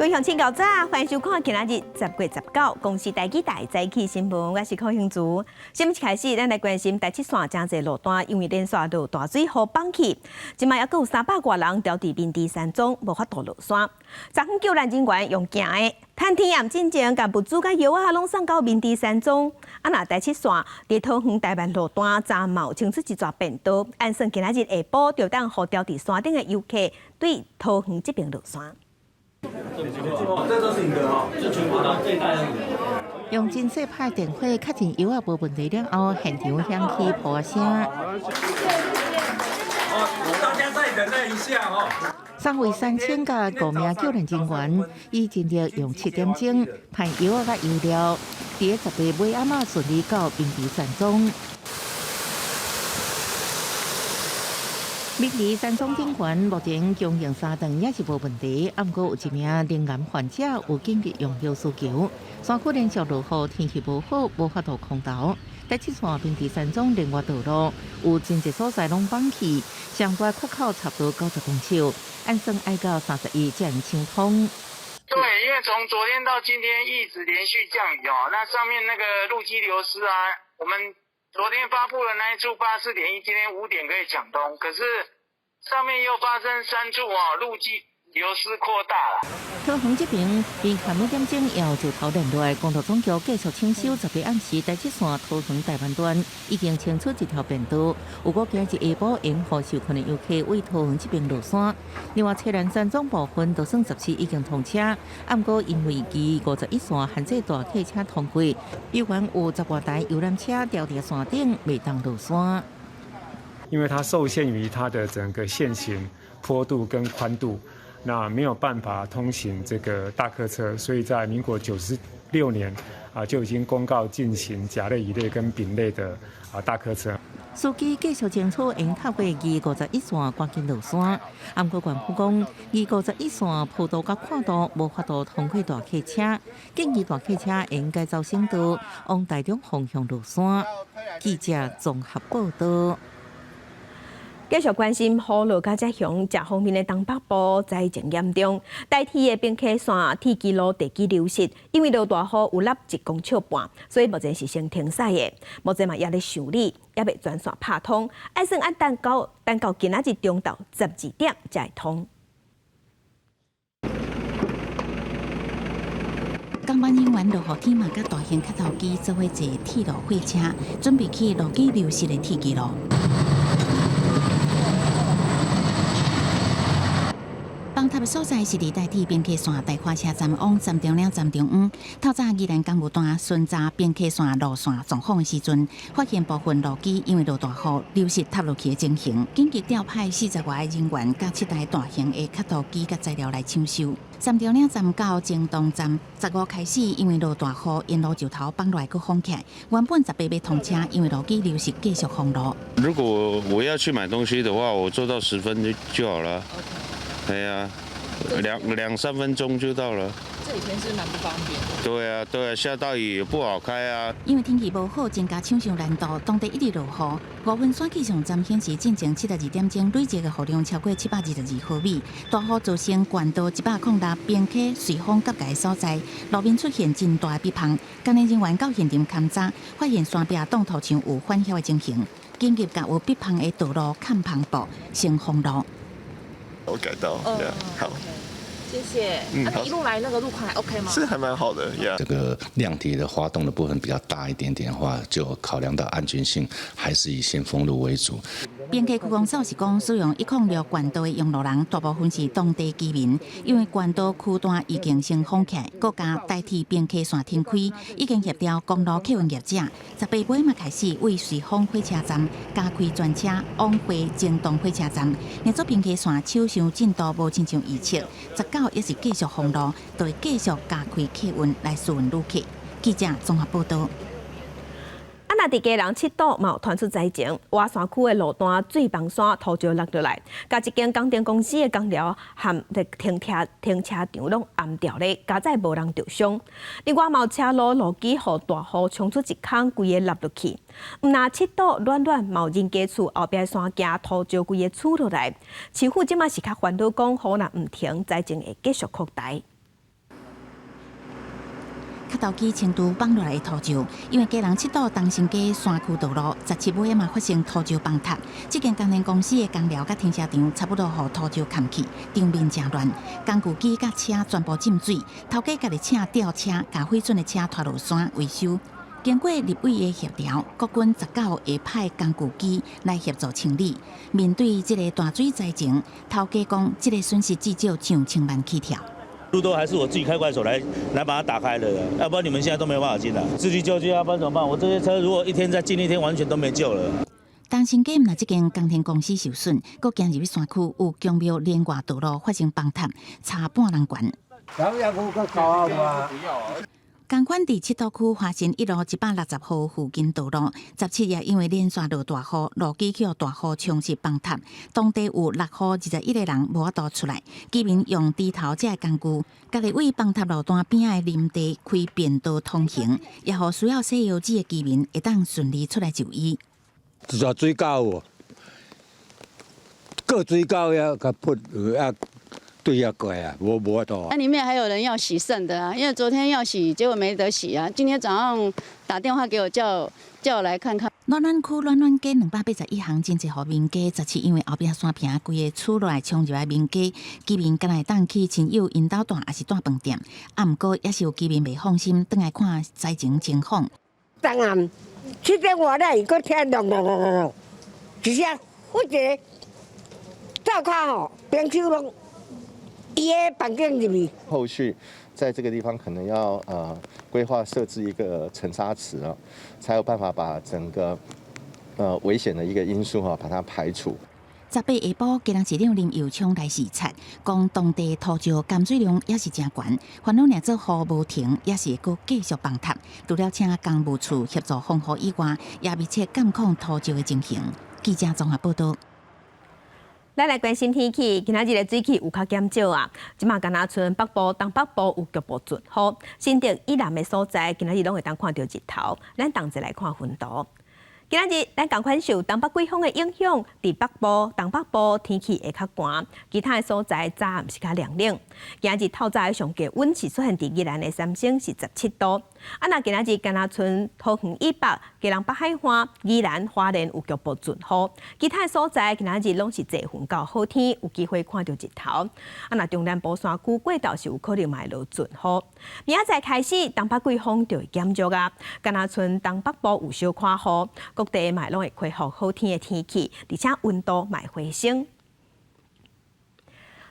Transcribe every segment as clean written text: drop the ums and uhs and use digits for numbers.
各位乡亲高早，欢迎收看今仔日10月19公司台记台早起新闻，我是柯兴竹。新闻一开始，咱来关心台七线真侪路段因为连续落大水和绑起，今麦还佫有300多人掉伫面地山中，无法度落山。昨昏救援人员用行的，探天岩进前，甲物资甲药啊拢送到面地山中。啊，那台七线伫桃园台湾路段，昨冒清出一撮便刀，按算今仔日下晡就当互掉伫山顶的游客对桃园这边落山。 这都是你的哈，这全部都这一袋而已。用金色拍电火确认油啊无问题了后，现场响起破声。大家再忍耐一下哦。3位3000个5名救援人员，已经着用7点钟派油啊甲油料，伫10月尾暗仔顺利到面地山中。 面地山中警员目前经营3顿也是无问题，不过有一名罹癌患者有紧急用药需求。山区连续落雨，天气无好，无法度空投。台七线面地山中另外道路有真侪所在拢绑起，上大缺口差不多90公尺，按算要到31才能畅通。 对，因为从昨天到今天一直连续降雨哦，那上面那个路基流失啊，我们。 昨天发布了那一处84.1，今天5点可以抢通，可是上面又发生3处路基流失扩大了。桃园这边比下午点钟要就头连落来，公路总局继续清修10月暗时台七线桃园台湾段已经清出一条便道，有个今日下晡沿河受困的游客为桃园这边落山。另外，车兰山中部分都算17已经通车，不过因为其51线限制大客车通过，有关有10多台游览车吊伫山顶未当落山。因为它受限于它的整个线型、坡度跟宽度。 那没有办法通行这个大客车，所以在民国96年就已经公告进行甲类、乙类跟丙类的大客车。司机继续争取沿透过251线赶紧落山，不过县府讲251线坡度甲宽度无法度通过大客车，建议大客车沿改造省道往台中方向落山。记者综合报道。 继续关心雨落甲遮凶，这方面的东北部灾情严重，代替的并溪线铁基路地基流失，因为落大雨有落1公尺半，所以目前是先停驶的。目前嘛也咧修理，也未全线拍通，爱算等到今仔日中昼12点才会通。 港班人员落雨天嘛，甲大型客头机做伙坐铁路火车，准备去路基流失的铁基路。 崩塌的所在是伫台铁边溪线大花车站往站中岭站中央。透早宜兰公务段巡查边溪线路线状况的时阵，发现部分路基因为落大雨流失塌落去的情形，紧急调派40外个人员甲7台大型的客头机甲材料来抢修。站中岭站到正东站15开始，因为落大雨，沿路就头崩落来，佫封起来。原本18要通车，因为路基流失继续封路。如果我要去买东西的话，我做到10分就好了。 对呀，2-3分钟就到了。这几天是蛮不方便的。对啊，下大雨也不好开啊。因为天气无好，增加抢修难度，当地一直落雨。5分线气象站显示，进前72点钟累积的雨量超过722毫米。大雨造成县道106边溪随风夹界所在，路面出现真大的壁棚。工人人员到现场勘查，发现山壁挡土墙有翻晓的情形，紧急甲有壁棚的道路看棚布，先封路。 我改到，好，谢谢。那一路来那个路况还 OK 吗？是还蛮好的呀。这个量体的滑动的部分比较大一点点的话，就考量到安全性，还是以先封路为主。边溪区公所是讲，使用106管道的用路人大部分是当地居民，因为管道区段已经先封起来，国家代替边溪线停开，已经协调公路客运业者，18尾嘛开始为随风火车站加开专车往回正东火车站。另做边溪线抢修进度无亲像预测，19也是继续封路，就会继续加开客运来输运旅客。记者综合报道。 那伫家人7堵嘛有传出灾情，瓦山区的路段最崩山土石落落来，甲一间工电公司的工寮含停车场拢暗掉咧，加载无人受伤。另外，有车路路基互大雨冲出一坑，规个落落去。毋那7堵乱有人家厝后壁山径土石规个厝落来。市府即马是较烦恼讲，雨若毋停，灾情会继续扩大。卡头机程度放落来的土石，因为家人七堵东兴街山区道路17尾嘛发生土石崩塌，这间工程公司的工料甲停车场差不多互土石砍去，场面真乱，工具机甲车全部浸水，头家家己请吊车，甲毁损的车拖落山维修。经过立委的协调，国军19会派工具机来协助清理。面对这个大水灾情，头家讲，这个损失至少上1000万起跳。路都还是我自己开快手来把它打开的，要不然你们现在都没有办法进来，自己救济啊，不然怎么办？我这些车如果一天再进一天，完全都没救了。东兴街那这间工程公司受损，搁行入去山区有公庙连外道路发生崩塌，差半人悬。同款伫七堵区华新1路160号附近道路，17日因为连续落大雨，路基去大雨冲蚀崩塌，当地有6户21个人无法度出来，居民用低头这工具，家己为崩塌路段边仔的林地开便道通行，也互需要洗油纸的居民会当顺利出来就医。热水沟哦，过水沟要甲泼啊。对呀，怪啊，无法度。那里面还有人要洗肾的啊，因为昨天要洗，结果没得洗啊。今天早上打电话给我，叫我来看看。暖暖区暖暖街281巷真济户民家，17因为后壁山坪规个厝内冲入来民家，居民敢来当去亲友因兜住，也是住饭店。啊，毋过也是有居民袂放心，倒来看灾情情况。当然7点外咧，伊搁听隆，一下我一个灶骹吼，冰手拢。后续在这个地方可能要规划设置一个沉沙池啊，才有办法把整个危险的一个因素把它排除。18下晡，基隆市长林佑昌来视察，讲当地土石含水量也是真悬，烦恼若做雨无停，也是会继续崩塌。除了请工务处协助防护以外，也密切监控土石的情形。记者综合报道。咱来关心天气，今仔日的水气有较减少啊。即马甘那村北部、东北部有局部阵雨，新竹以南的所在，今仔日拢会当看到日头。咱同齐来看分图。今仔日咱同款受东北季风的影响，伫北部、东北部天气会较寒，其他的所在早暗是较凉冷。今仔日透早的上低温是出现伫宜兰的三星是17度。啊，那今仔日甘那村桃园以北、基隆北海岸、宜兰花莲有局部阵雨，其他的所在今仔日拢是侪云到好天，有机会看到日头。啊，那中南部山区过道是有可能会落阵雨。明仔载开始，东北季风就会减弱啊。甘那村东北部有小看雨。各地嘛拢会恢复好天的天气，而且温度嘛会回升。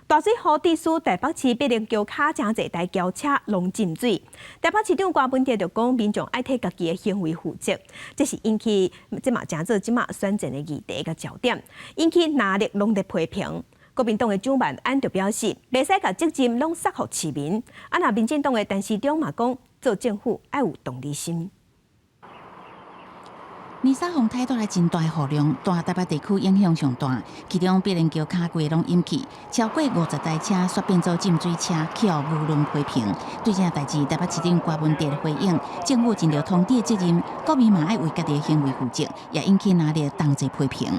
大水河地区台北市必定桥卡真侪台轿车拢浸水。台北市长郭文哲就讲，民众爱替家己的行为负责，这是引起即马真做即马选战的议题个焦点，引起哪力拢在批评。国民党的蒋万安就表示，袂使甲责任拢撒互市民。啊，那民进党的陈时中嘛讲，做政府爱有同理心。23风台带来真大雨量，大台北地区影响上大，其中必然桥卡过拢淹去，超过50台车煞变做浸水车，气候无论批评。对这代志，台北市长郭文哲回应，政府尽着通知的责任，国民嘛爱为家己的行为负责，也引起哪里同齐批评。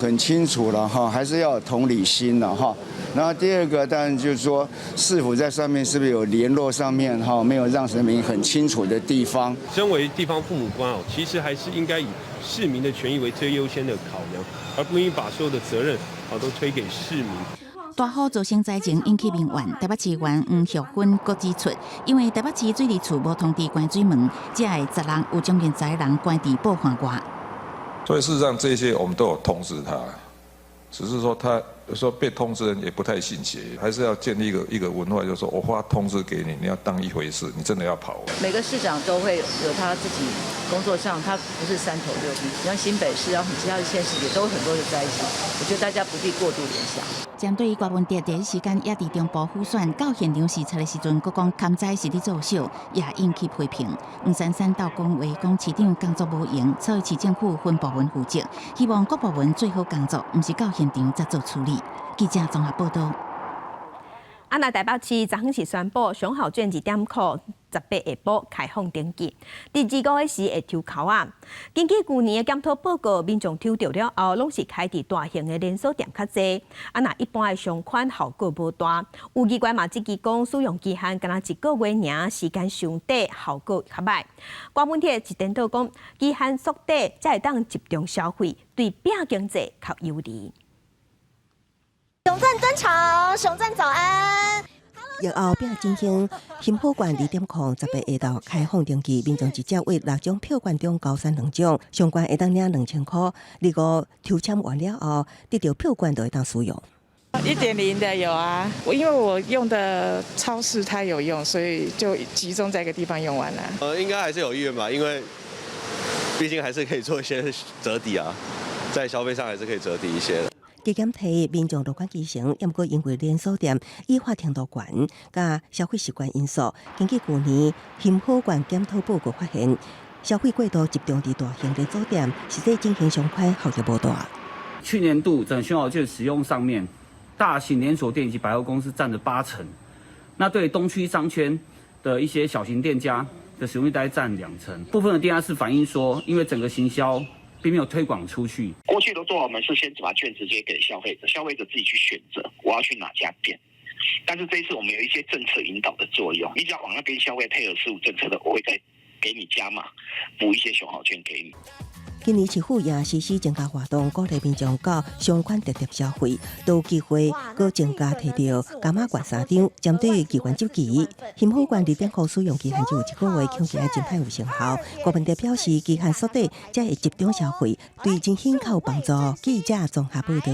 很清楚了哈，还是要有同理心了哈。然后第二个，当然就是说，是否在上面是不是有联络上面哈，没有让人民很清楚的地方。身为地方父母官哦，其实还是应该以市民的权益为最优先的考量，而不应把所有的责任都推给市民。大雨造成灾情引起民怨，台北市县黄玉芬阁指出，因为台北市水利处无通知关水门，才会10人有将近10个人关伫报案外。所以事实上，这些我们都有通知他，只是说他有时候被通知人也不太信邪，还是要建立一个文化，就是说我发通知给你，你要当一回事，你真的要跑。每个市长都会有他自己工作上，他不是3头6臂，像新北市啊，其他的县市也都有很多的灾情，我觉得大家不必过度联想。针对郭文哲第一时间也伫中部府选到现场视察的时阵，佫讲勘灾是伫作秀，也引起批评。黄珊珊倒讲话，讲市长工作无用，所以市政府分部门负责，希望各部门做好工作，毋是到现场才做处理。记者综合报道。安那台北市昨昏是宣布，上校卷2点库18下晡开放登记，第2个月时会抽考啊。根据去年的检讨报告，民众抽到了后，拢是开伫大型的连锁店较济，啊那一般的商款效果无大。有机关嘛积极讲使用期限敢若1个月尔，时间上短，效果较歹。郭文铁一点到讲，期限缩短才会当集中消费，对拼经济较有利。熊赞专场，熊赞早安。疫后变进行，新浦馆2点控18下昼开放登记，民众直接为6种票券中高选2种，相关会当领2000块。如果抽签完了后，得到票券就会当使用。1.0的有啊，因为我用的超市它有用，所以就集中在一个地方用完了。应该还是有意愿吧，因为毕竟还是可以做一些折抵啊，在消费上还是可以折抵一些的。加减提民众乐观其成，也毋过因为连锁店异化程度高，甲消费习惯因素，根据去年新浦馆检讨报告发现，消费过度集中伫大型连锁店，实际进行商款效益无大。去年度整熊好券使用上面，大型连锁店以及百货公司占了80%，那对东区商圈的一些小型店家的使用率大概占20%。部分的店家是反映说，因为整个行销并没有推广出去。过去的做法，我们是先把券直接给消费者，消费者自己去选择我要去哪家店。但是这一次我们有一些政策引导的作用，你只要往那边消费，配合事务政策的，我会再给你加码，补一些熊好券给你。今年市府也实施增加活动，鼓励民众到商款直接消费，都有机会搁增加摕到加码券3张。针对机关周期，新浦馆2点库使用期限只有1个月，恐惊真歹有成效。郭文德表示，期限缩短，才会集中消费，对经济较有帮助。记者综合报道。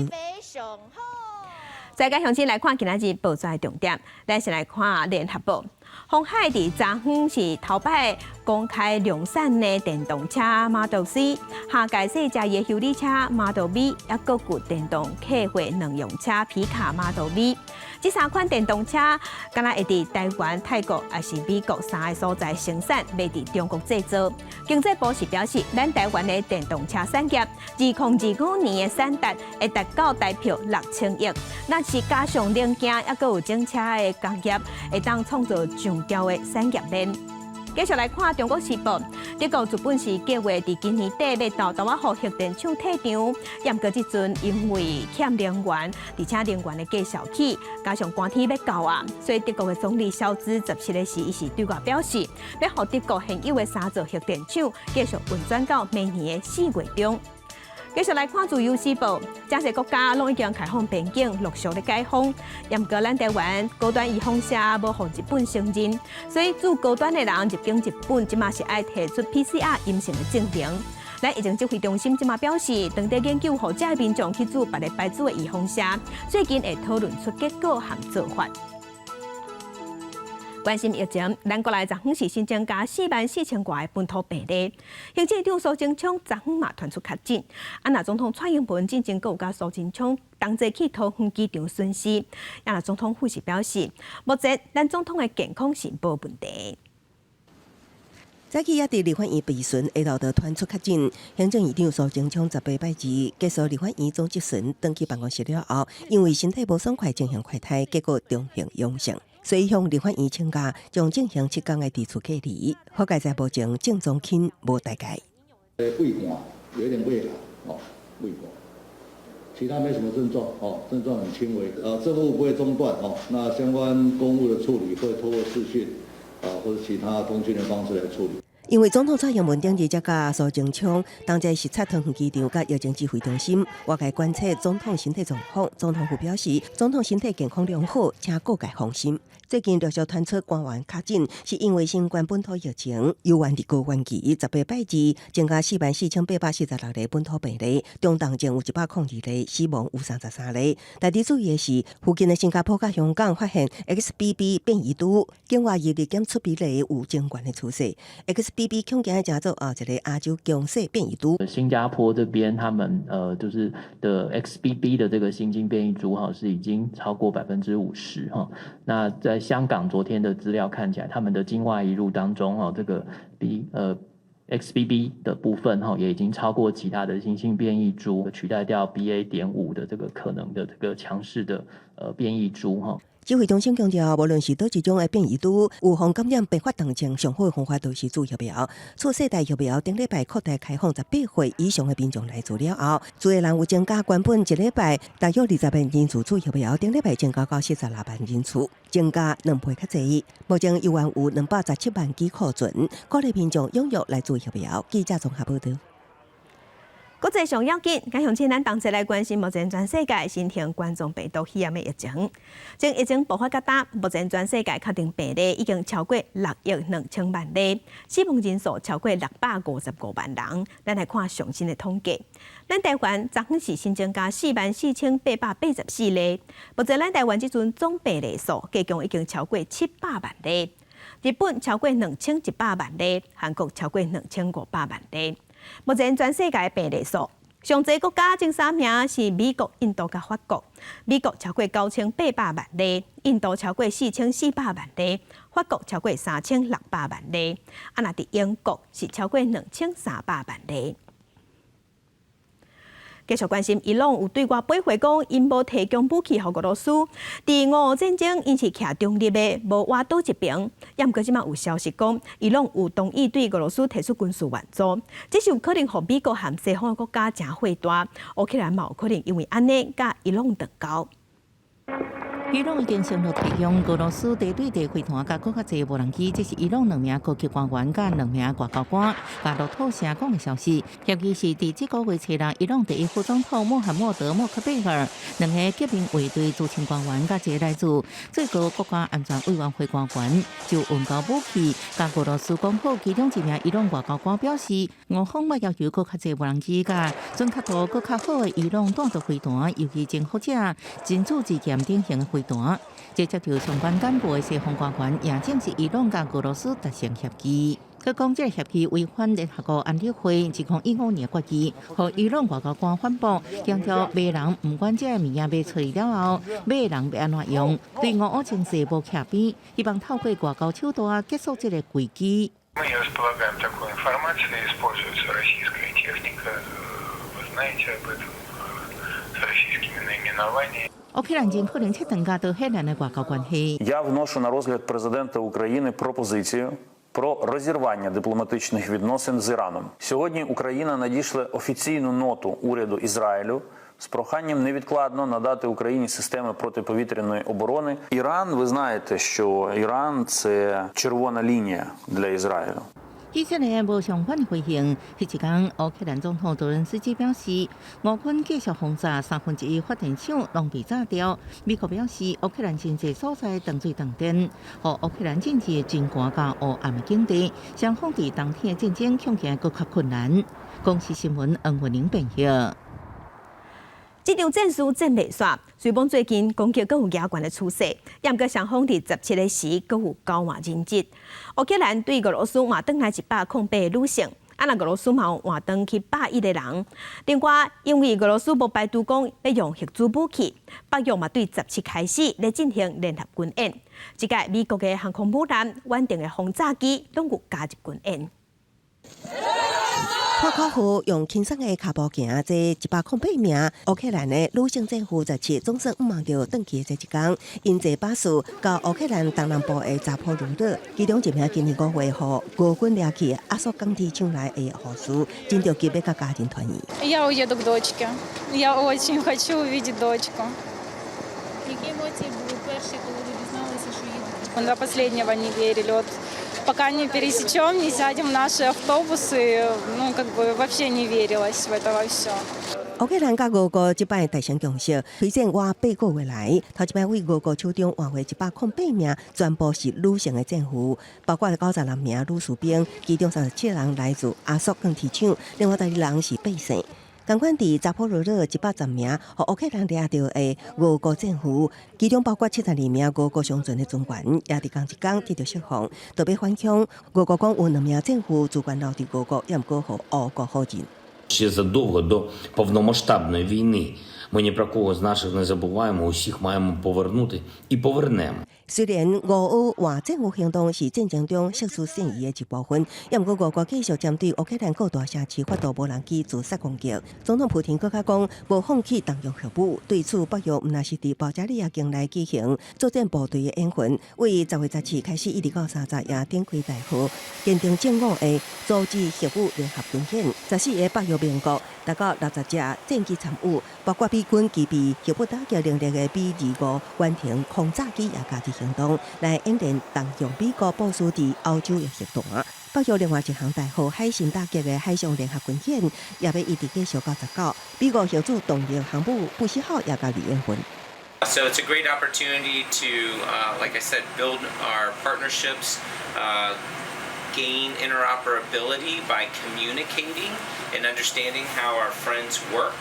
再加详细来看今仔日报纸的重点，咱先来看联合报。鸿海伫昨昏是头摆公开量产的电动车 Model C， 下届细只的修理车 Model V， 也搁有电动客货能用车皮卡 Model V。这3款电动车，敢若会伫台湾、泰国还是美国3个所在生产，卖伫中国制造。经济部是表示，咱台湾的电动车产业，2025年的产值会达到大约6000亿。那是加上零件，也搁有整车的工业，会当创造上交的产业链。继续来看《中国时报》，德国资本是计划伫今年底要到台湾核电厂退场，不过即阵因为欠能源，而且能源的价上起，加上寒天要到啊，所以德国的总理肖兹17日时，伊是对外表示，要让德国现有的3座核电厂继续运转到明年的4月中。继续来看《自由时报》，真侪国家拢已经开放边境，陆续的解封。不过咱台湾高端移封社无互日本承认，所以驻高端的人入境日本，即马是爱提出 PCR 阴性的证明。咱疫情指挥中心即马表示，当地研究后者的民众去驻别个牌子的移封社，最近会讨论出结果和做法。关心疫情，咱国内昨昏是新增加44000多的本土病例。行政长苏贞昌昨昏嘛传出确诊，那总统蔡英文进前有甲苏贞昌同齐去桃园机场巡视。那总统府是表示，目前咱总统的健康是无问题。早起也伫立法院备询，下昼就传出确诊。行政院长苏贞昌18拜二结束立法院总质询，登去办公室了后，因为身体无爽快进行快筛，结果中性阳性。所以向立法院请假，将进行7天的地处隔离。好在在目前症状轻，无大碍。胃寒，有一点胃寒，胃寒，其他没什么症状，症状很轻微。政务不会中断，那相关公务的处理会透过视讯，或者其他通讯的方式来处理。因为总统蔡英文顶日才甲苏贞昌同齐视察桃园机场甲疫情指挥中心，外界观测总统身体状况。总统府表示，总统身体健康良好，请各界放心。最近陆续传出官员确诊，是因为新冠本土疫情由原伫高原期18拜二增加44846例本土病例，中重症有102例，死亡有33例。特别注意的是，附近的新加坡甲香港发现 XBB 变异株，境外疫例检出比例有增高的趋势。XBB 恐惊加做一个亚洲强势变异株。新加坡这边他们就是的 XBB 的这个新兴变异株是已经超过50%哈。那在香港昨天的资料看起来，他们的境外移入当中这个XBB 的部分也已经超过其他的新兴变异株，取代掉 BA.5 的这个可能的这个强势的变异株指挥中心强调，无论是倒一种的变异株，预防感染并发当前上好的方法就是做疫苗。次世代疫苗顶礼拜扩大开放18岁以上的民众来做了后，做的人有增加，原本一礼拜大约20万人次做疫苗，顶礼拜增加到46万人次，增加2倍较侪。目前依然有217万剂库存，鼓励民众踊跃来做疫苗。记者综合报道。国际上要紧，加上请咱同齐来关心目前全世界新型冠状病毒肺炎的疫情。从疫情爆发到今，目前全世界确定病例已经超过6亿2千万例，死亡人数超过655万人。咱来看最新的统计。咱台湾昨昏是新增加44884例，目前咱台湾这阵总病例数加强已经超过700万例。日本超过2100万例，韩国超过2500万例。目前全世界病例数，上侪国家前3名是美国、印度甲法国。美国超过9800万例，印度超过4400万例，法国超过3600万例。若伫英国是超过2300万例。继续关心，伊朗有对外驳回讲，因无提供武器予俄罗斯。伫俄乌战争，因是徛中立的，无划倒一边。也毋过即马有消息讲，伊朗有同意对俄罗斯提出军事援助，这是有可能互美国和西方国家真火大。乌克兰嘛有可能因为安尼，甲伊朗断交。伊朗已经承诺提供俄罗斯地对地飞弹甲更较侪无人机，这是伊朗2名高级官员甲2名外交官甲路透社讲的消息。协议是伫这个月初6，伊朗第一副总统穆罕默德·穆克贝尔2个革命卫队驻青官员甲一个来自最高国家安全委员会官员就运交武器甲俄罗斯讲好。其中一名伊朗外交官表示，俄方要求更较侪无人机甲准确度更较好的伊朗弹道飞弹，尤其征服者真主之剑顶型的飞弹。这接着相关干部的西方官员也证实伊朗甲俄罗斯达成协议。佢讲，这个协议违反联合国安理会2015年决议，和伊朗外交官反驳，强调买人不管这个物件买出去了后，买人要安怎用，对俄乌情势无徛边，希望透过外交手段结束这个危机。乌克兰真可能切断加到荷兰的外交关系。Я вношу на розгляд президента України пропозицію про розірвання дипломатичних відносин з Іраном. Сьогодні Україна надійшла офіційну ноту уряду Ізраїлю з проханням невідкладно надати Україні системи протиповітряної оборони. Іран, ви знаєте, що Іран – це червона лінія для Ізраїлю. 以色列无相关回应。迄一天，乌克兰总统泽连斯基表示，俄军继续轰炸1/3发电厂，拢被炸掉。美国表示，乌克兰真济所在断水断电，互乌克兰经济真寒甲黑暗的境地，双方伫当天的战争恐惊更较困难。公视新闻黄文玲编译。这场战事战袂煞，虽讲最近攻击阁有加悬的趋势，也毋过双方伫17个时阁有交换人质。乌克兰对俄罗斯换转来108个女性，若俄罗斯嘛有换转去101个人。另外，因为俄罗斯无排除讲要用核子武器，北约嘛对17开始来进行联合军演。即个美国的航空母舰、稳定的轰炸机拢有加入军演。破口河用轻松的脚步行，这108名乌克兰的女性战俘17总算毋望着转去这一天，因坐巴士到乌克兰东南部的扎波罗热，其中一名今年5月互俄军掠去阿索钢铁厂内的护士，真着急要甲家庭团圆。Я уеду к дочке. Я очень хочу увидеть дочку. Які емоції були перші, коли ви дізналися, що їдете? Мы до последнего не верили. Вот пока не пересечем, не сядем в наши автобусы, вообще не верилось в это во все. 乌克兰甲俄国即摆大声强势，推荐我8个月来，头一摆为俄国手中换回108名，全部是女性的战俘，包括92名女士兵，其中37人来自阿索钢铁厂，另外12人是百姓。同款伫扎波罗热110名，和乌克兰掠到的俄国战俘，其中包括72名俄国上阵的军官，也伫同一天得到释放，特别反恐。俄国讲有2名战俘主管留伫俄国，也毋过互俄国好人。Ще задовго до повномасштабної війни. Ми ні про кого з наших не забуваємо, усіх маємо повернути і повернемо. 虽然俄乌换政府行动是战争中设施剩余的一部分，也毋过俄国继续针对乌克兰各大城市发动无人机自杀攻击。总统普廷更加讲，无放弃动用核武。对此，北约毋但是伫保加利亚境内举行作战部队的演训，为10月17开始一直到30夜展开大会，坚定正午的组织核武联合军演。14个北约盟国达到60只战机参与，包括美军具备核武打击能力的 B-25远程轰炸机也加入行动，来演练动用美国部署伫欧洲的核弹。北约另外一项大号海神打击的海上联合军演，也要一直继续到19。美国核主动力航母不时号也加入演训。So it's a great opportunity to, like I said, build our partnerships, gain interoperability by communicating and understanding how our friends work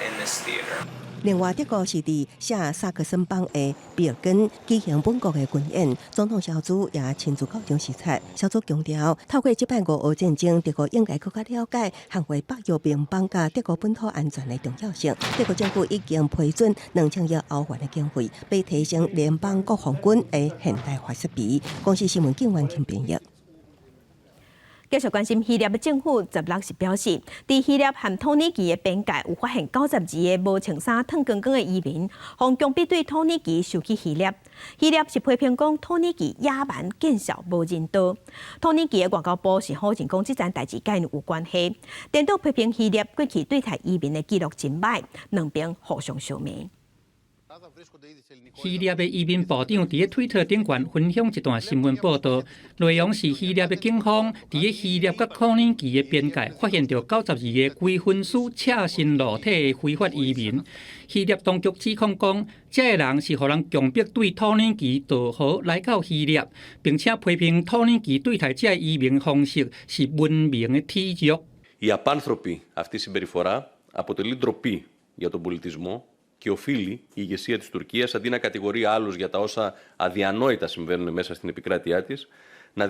in this theater. 另外，德国是伫下萨克森邦的比尔根举行本国的军演，总统小组也亲自到场视察。小组强调，透过这摆俄乌战争，德国应该更加了解捍卫北约盟邦甲德国本土安全的重要性。德国政府已经批准2000亿欧元的经费，被提升联邦国防军的现代化设备。公司新闻警员请编译。继续关心希腊的政府16日表示，伫希腊和土耳其的边界有发现92个无穿衫、脱光光的移民，从强逼对土耳其收去希腊。希腊是批评讲土耳其野蛮、见效、无人道。土耳其的外交部是否认讲这件代志甲因有关系？颠倒批评希腊过去对待移民的记录真歹，两边互相消灭。希腊的移民部长伫推特顶悬分享一段新闻报道，内容是希腊的警方伫希腊甲土耳其的边界发现到92个未婚妻赤身裸体的非法移民。希腊当局指控讲，这些人是互人强迫对土耳其渡河来到希腊，并且批评土耳其对待这些移民方式是文明的耻辱。Η απάνθρωπη αυτή συμπεριφορά αποτελεί ντροπή για τον πολιτισμό. Και οφείλει η ηγεσία της Τουρκίας, αντί να κατηγορεί άλλους για τα όσα αδιανόητα συμβαίνουν μέσα στην επικράτειά της, να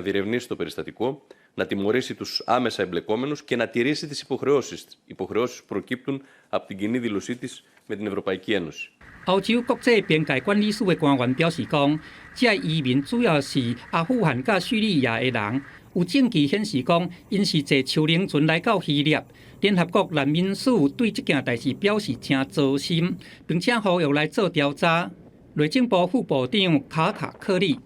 διερευνήσει το περιστατικό, να τιμωρήσει τους άμεσα εμπλεκόμενους και να τηρήσει τις υποχρεώσεις που προκύπτουν από την κοινή δήλωσή της με την Ευρωπαϊκή Ένωση. 歐洲國際邊界管理署的官員表示講，這移民主要是阿富汗甲敘利亞的人，有證據顯示講，因是坐丘陵船來到希臘。聯合國難民署對這件代志表示真糟心，並且呼籲來做調查。內政部副部長卡卡克里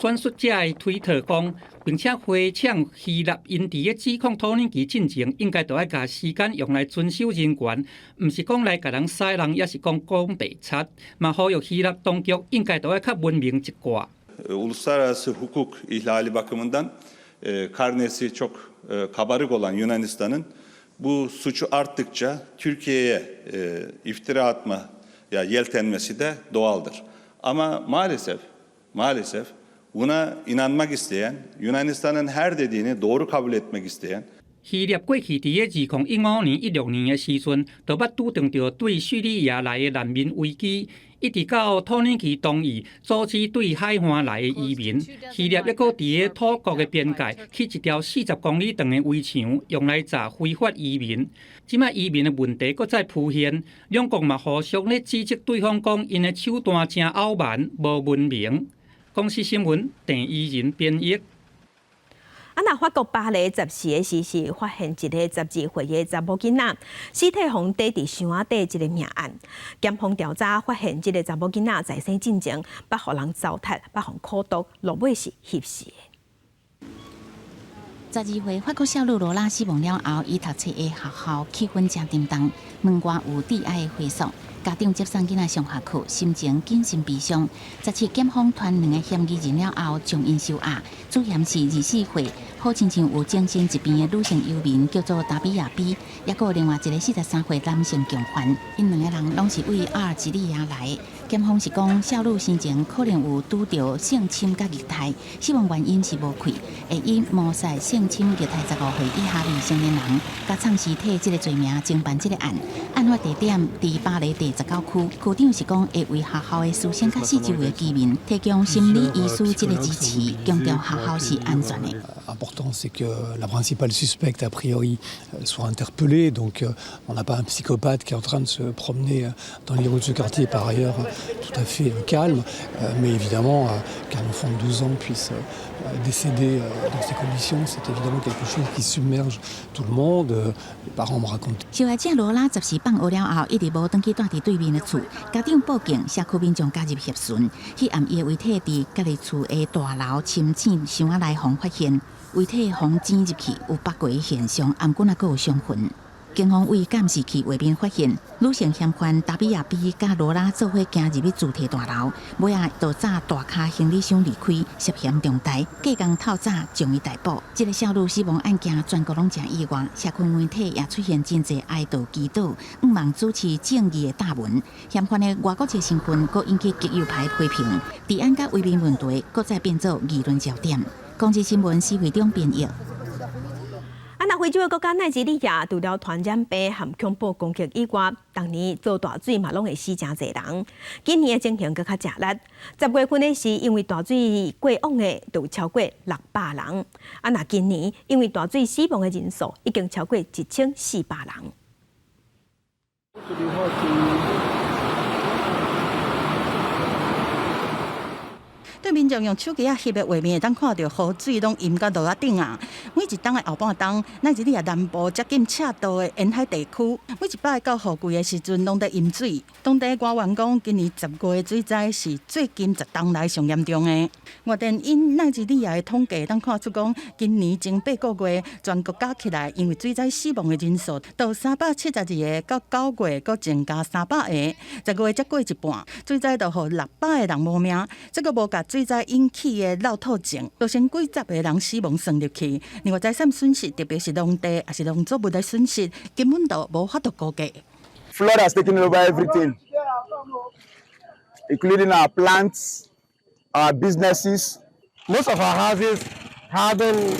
轉述這個推特講，並且回嗆希臘因佇咧指控土耳其進前，應該就要把時間用來遵守人權，唔是講來甲人殺人，也是講白賊。嘛呼籲希臘當局應該就要較文明一掛。Uluslararası hukuk ihlali bakımından karnesi çok kabarık olan Yunanistan'ın bu suçu arttıkça Türkiye'ye iftira atmaya yeltenmesi de doğaldır. Ama maalesef buna inanmak isteyen, Yunanistan'ın her dediğini doğru kabul etmek isteyen, 希臘過去伫2015年、16年的時陣，就捌拄着對敘利亞來的難民危機，一直到土耳其同意阻止對海岸來的移民。希臘抑閣伫土國的邊界起一條40公里長的圍牆，用來閘非法移民。即擺移民的問題閣再浮現，兩國嘛互相咧指責對方講因的手段真傲慢、無文明。公司新聞鄭依仁編譯。法國巴黎14個時事發現一個12歲的查某囡仔屍體被跌伫箱仔底，一個命案。檢方調查發現，這個查某囡仔在生之前捌互人糟蹋、捌互苦毒，落尾是翕死的。12歲法國少女羅拉死亡了後，伊讀冊的學校氣氛真沉重，門外有溺愛的回溯。家長接送囡仔上學去，心情謹慎悲傷。17檢方傳2個嫌疑人了後，將因收押。主嫌是24歲，好親像有精神疾病的女性遊民，叫做達比亞 B， 也有另外一個43歲男性共犯。因2個人攏是為阿爾及利亞來。檢方是講，少女生前可能有拄到性侵甲虐待，死亡原因是無氣，會以謀殺、性侵、虐待15歲以下未成年人，甲藏屍體這個罪名偵辦這個案。案發地點佇巴黎地19区，区长是讲会为学校的师生甲四周围居民提供心理医师这个支持，强调学校是安全的。Important, c'est que la principale suspecte, a priori, soit interpellée. Donc, on n'a pas un psychopathe qui est en train de se promener dans les rues de ce quartier, par ailleurs tout à fait calme. Mais évidemment, qu'un enfant de 12 ans puisse décéder dans ces conditions, c'est évidemment quelque chose qui submerge tout le monde. Les parents me racontent. 受害者罗拉10时放学了后，一直无回去住伫对面的厝，家长报警，社区民众加入协寻。迄暗夜遗体伫家己厝的大楼深井箱仔内方发现。遗体放剪入去，有八卦现象，颔管还有伤痕。警方为监视器画面发现，女性嫌犯达比亚比甲罗拉做伙行入去主体大楼，尾仔就炸大卡行李箱离开，涉嫌重大，隔工透早将伊逮捕。这个少女死亡案件全国拢真意外，社区媒体也出现真侪哀悼祈祷，毋望主持正义的大文。嫌犯的外国籍身份，阁引起极右派批评，治安甲维民问题，阁再变做议论焦点。公司新闻是会中编译。非洲的国家奈及利亚除了传染病和恐怖攻击以外，当年遭大水嘛拢会死真侪人。今年的情形更较激烈，10月份的时因为大水过往的就超过600人。那今年因为大水死亡的人数已经超过1400人。对民众用手机翕的画面，会当看到河水拢淹到路仔顶啊！每一冬的后半冬，奈及利亚南部接近赤道的沿海地区，每一摆到雨季的时阵，拢在淹水。当地官员讲，今年10月的水灾是最近10冬来上严重的。外电因奈及利亚的统计，当看出讲，今年前8个月，全国加起来，因为水灾死亡的人数，到372个，到9月，阁增加300个。10月才过一半，水灾就互600个人无命，这个无甲水灾引起的涝土症，造成几十个人死亡算入去。另外财产损失，特别是农地也是农作物的损失，根本就无法度估计。Flood has taken over everything, including our plants, our businesses. Most of our houses have been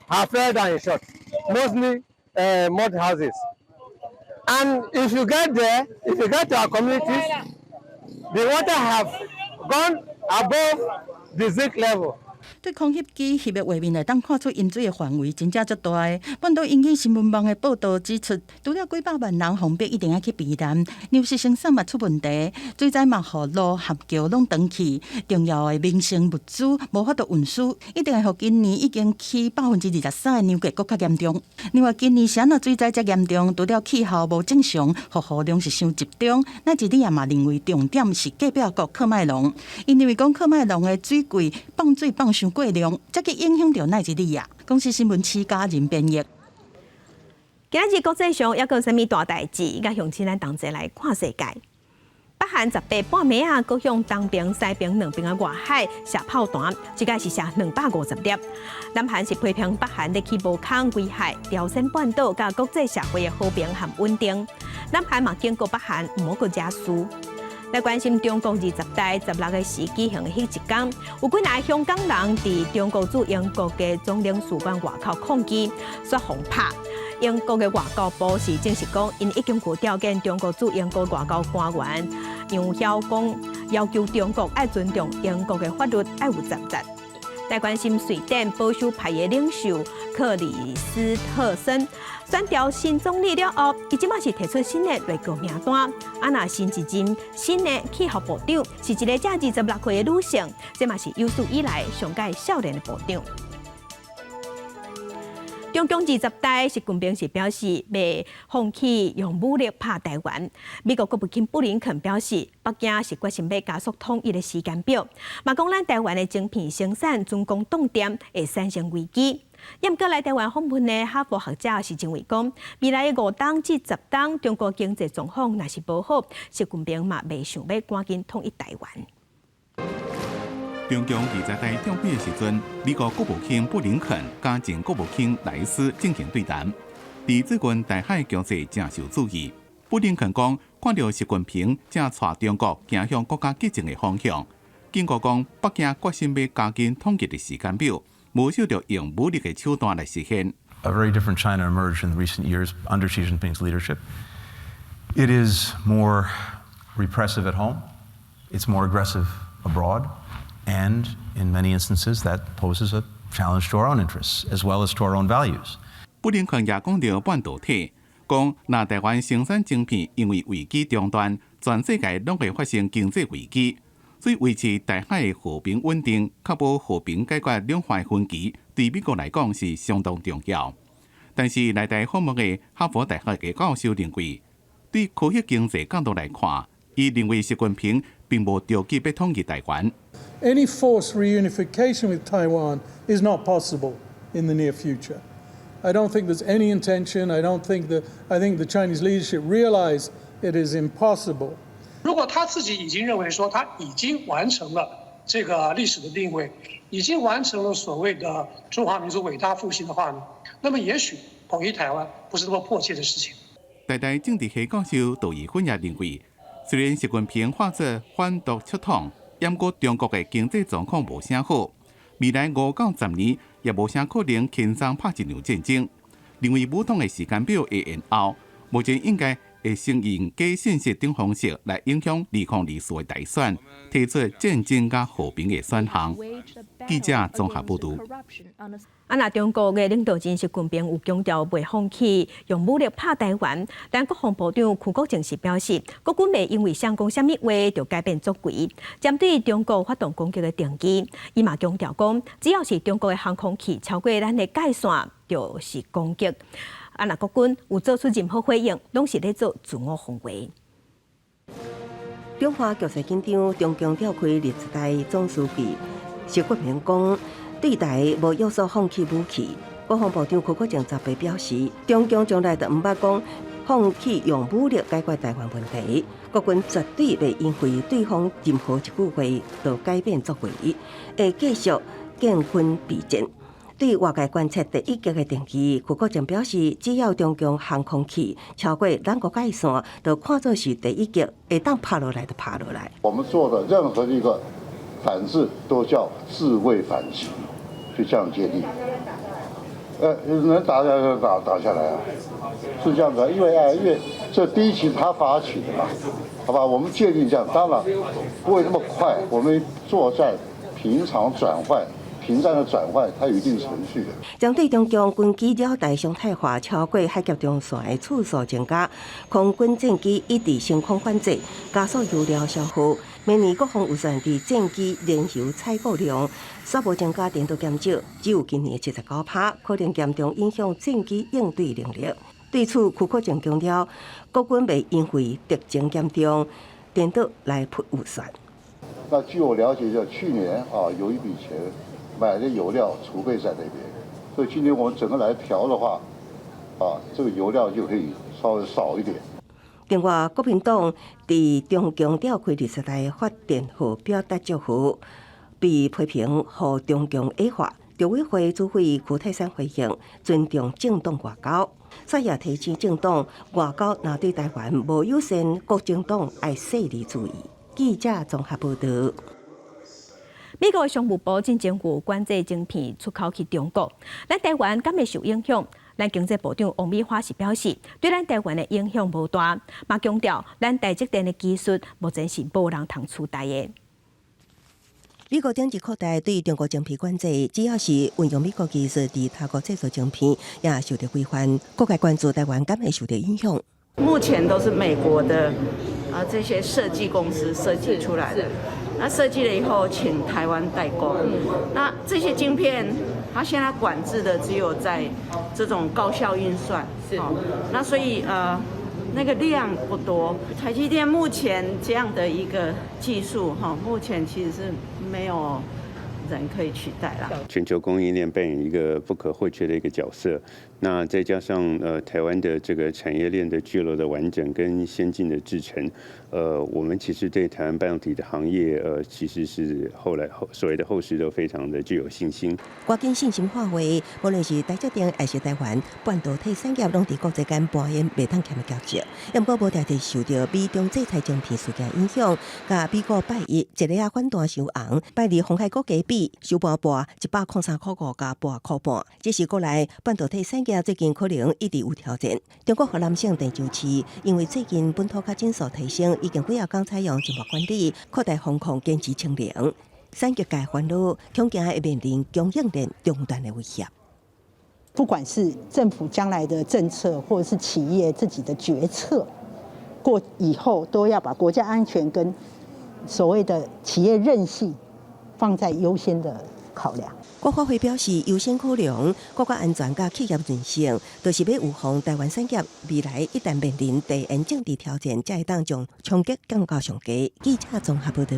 flooded and shut. Mostly mud houses. And if you get there, if you get to our communities, the water have gone above the zinc level. 对空翕机翕的画面内，当看出淹水的范围真正足大的。半岛引起新闻网的报道指出，除了几百万人防备一定要去避难，粮食生产嘛出问题，水灾嘛河路峽桥拢断去，重要的民生物资无法度运输，一定会互今年已经起23%的牛价更较严重。另外，今年是安怎水灾遮严重？除了气候无正常，雨量是伤集中，奈及利亚嘛认为重点是隔壁国喀麦隆，因为讲喀麦隆的水柜放水放伤过量，才去影响到奈及利亚。公司新闻起家人编译。今日国际上还有啥物大代志？甲乡亲咱同齐来看世界。北韩18半暝啊，搁向东边、西边两边的外海射炮弹，一个是射250粒。南韩是批评北韩咧去无空危害朝鲜半岛甲国际社会的和平和稳定。南韩嘛警告北韩唔好搁惹事。来关心中国20大16个时举行的迄一天，有几名香港人伫中国驻英国嘅总领事馆外口抗议，说轰拍。英国嘅外交部是证实讲，因已经有条件中国驻英国外交官员杨晓光要求中国爱尊重英国嘅法律，爱有责任。来关心瑞典保守派嘅领袖克里斯特森选调新总理了后，伊即马是提出新的内阁名单。那新一任新的气候部长是一个才26岁的女性，这嘛是有史以来上届少年的部长。中共20大是军兵是表示未放弃用武力拍台湾。美国国务卿布林肯表示，北京是决心要加速统一的时间表，嘛讲咱台湾的晶片生产军工重点会产生危机。严格来台湾访问的哈佛学者是认为讲，未来的5档至10档，中国经济状况若是无好，习近平嘛未想要赶紧统一台湾。中共20大召开的时阵，美国国务卿布林肯加前国务卿莱斯进行对谈。伫最近台海局势正受注意，布林肯讲，看到习近平正带中国走向国家激进的方向，警告讲北京决心要加紧统一的时间表，无少着用武力的手段来实现。A very different China emerged in recent years under Xi Jinping's leadership. It is more repressive at home. It's more aggressive abroad. And in many instances, that poses a challenge to our own interests, as well as to our own values. 布林肯也讲到半导体，讲若台湾生产晶片因为危机中断，全世界拢会发生经济危机。所以维持台海的和平稳定，确保和平解决两岸分歧，对美国来讲是相当重要。但是来台访问的哈佛大学的教授认为，对科学经济角度来看，伊认为习近平并无着急要统一台湾。Any forced reunification with Taiwan is not possible in the near future. I don't think there's any intention. I think the Chinese leadership realize it is impossible. 如果他自己已经认为说他已经完成了这个历史的定位，已经完成了所谓的中华民族伟大复兴的话呢，那么也许统一台湾不是那么迫切的事情。台大政治系教授杜怡芬也认为，虽然习近平画作反独出统，不过中国的经济状况无啥好，未来5到10年也无啥可能轻松拍一场战争。认为武统的时间表会延后，目前应该会先用假信息等方式来影响2024的大选，提出战争加和平的选项。记者综合报道。那中国的领导人习近平有强调袂放弃用武力拍台湾，但国防部长邱国正是表示，国军袂因为想讲什么话就改变作为。针对中国发动攻击的定义，伊嘛强调讲，只要是中国的航空器超过咱的界线，就是攻击。那国军有做出任何回应，拢是咧做自我防卫。中华局势紧张，中共召开历次代总书记习近平讲，对台无约束放弃武器。国防部长邱国正10日表示，中共将来就唔捌讲放弃用武力解决台湾问题，国军绝对袂因为对方任何一句话就改变作为，会继续建军备战。对外界观测第一击的定义，邱国正表示，只要中共航空器超过咱国界线，就看作是第一击，会当拍落来就拍落来。我们做的任何一个反制都叫自卫反击，去这样界定。能打下来就打下来啊，是这样子。因为这第一期他发起的嘛，好吧？我们界定这样，当然不会那么快。我们作战平常转换。平战的转换，它有一定程序的。针对中共军机绕台常态化超过海峡中线的次数增加，空军战机一直升空反制，加速油料消耗。明年国防预算伫战机燃油采购量煞无增加，点都减少，只有今年79%，可能严重影响战机应对能力。对此，邱国正强调，国军袂因为敌情严重，点都来扑预算。那据我了解，就去年有一笔钱。买的油料储备在那边，所以今年我们整个来调的话，这个油料就可以稍微少一点。另外，国民党伫中共召开20代发电后表达祝福，被批评和中共矮化。陆委会主委邱泰山回应，尊重政党外交，所以也提醒政党外交若对台湾无友善，各政党爱细力注意。记者综合报道。美国商务部进前有管制晶片出口去中国，咱台湾敢会受影响？咱经济部长王美花是表示，对咱台湾的影响无大，嘛强调咱台积电的技术目前是无人通取代的。美国政治扩大对中国晶片管制，只要是运用美国技术伫他国制造晶片，也受到规范。各界关注台湾敢会受到影响？目前都是美国的这些设计公司设计出来的。那设计了以后，请台湾代工。那这些晶片，它现在管制的只有在这种高效运算，那所以那个量不多。台积电目前这样的一个技术，目前其实是没有人可以取代啦。全球供应链扮演一个不可或缺的一个角色。那再加上台湾的这个产业链的聚落的完整跟先进的制程，我们其实对台湾半导体的行业其实是所谓的后市都非常的具有信心。赶紧信心化为，无论是台积电还是台湾半导体产业，拢伫国际间扮演袂当欠的角色。不过无定定受到美中制裁晶片事件影响，甲美国拜一个反弹伤红，拜二红海国家比里收盘半103.5加8.5半，这是国内半导体产业最近可能一直有挑战。中国河南省郑州市因为最近本土化指数提升，已经几啊天采用静默管理，扩大风控坚持清零。产业界烦恼，恐惊会面临供应链中断的威胁。不管是政府将来的政策，或者是企业自己的决策，过以后都要把国家安全跟所谓的企业韧性放在优先的考量。国发会表示，优先考量国家安全甲企业韧性，就是要预防台湾产业未来一旦面临地缘政治挑战，才会当将冲击降到上低。记者综合报道。